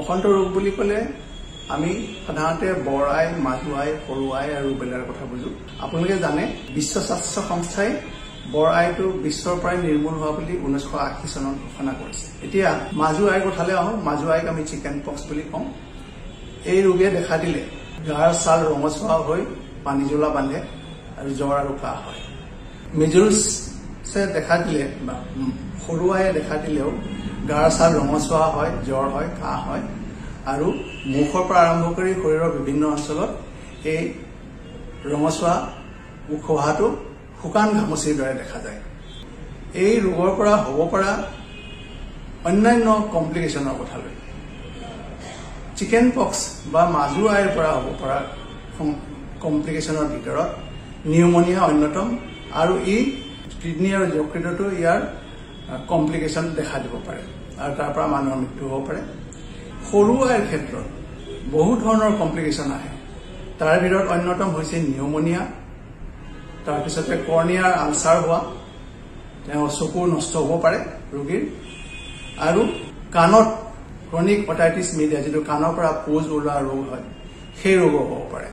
বসন্ত ৰোগ বুলি ক'লে আমি সাধাৰণতে বৰাই মাজুৱাই সৰুৱাই আৰু ৰুবেলাৰ কথা বুজো। আপোনালোকে জানে বিশ্ব স্বাস্থ্য সংস্থাই বৰাইটো বিশ্বৰ পৰা নিৰ্মূল হোৱা বুলি 1980 চনত ঘোষণা কৰিছে। এতিয়া মাজুৱাইৰ কথালৈ আহো। মাজুৱাইক আমি চিকেন পক্স বুলি কওঁ। এই ৰোগে দেখা দিলে গাৰ ছাল ৰঙচুৱা হৈ পানী জ্বলা বান্ধে আৰু জ্বৰ আৰু কাহ হয়। মিজলছে দেখা দিলে বা সৰুৱাইয়ে দেখা দিলেও গাৰ ছাল ৰঙচুৱা হয়, জ্বৰ হয়, কাহ হয় আৰু মুখৰ পৰা আৰম্ভ কৰি শৰীৰৰ বিভিন্ন অঞ্চলত এই ৰঙচুৱা উখহাটো শুকান ঘামচিৰ দৰে দেখা যায়। এই ৰোগৰ পৰা হ'ব পৰা অন্যান্য কমপ্লিকেশ্যনৰ কথালৈ চিকেন পক্স বা মাজুৱাইৰ পৰা হ'ব পৰা কমপ্লিকেশ্যনৰ ভিতৰত নিউমোনিয়া অন্যতম আৰু ই কিডনী আৰু যকৃততো ইয়াৰ কমপ্লিকেশ্যন দেখা দিব পাৰে আৰু তাৰ পৰা মানুহৰ মৃত্যু হ'ব পাৰে। সৰুৱাইৰ ক্ষেত্ৰত বহু ধৰণৰ কমপ্লিকেশ্যন আহে। তাৰ ভিতৰত অন্যতম হৈছে নিউমোনিয়া, তাৰপিছতে কৰ্নিয়াৰ আলচাৰ হোৱা, তেওঁৰ চকু নষ্ট হ'ব পাৰে ৰোগীৰ, আৰু কাণত ক্ৰনিক অটাইটিছ মিডিয়া যিটো কাণৰ পৰা পুজ ওলোৱা ৰোগ হয় সেই ৰোগো হ'ব পাৰে।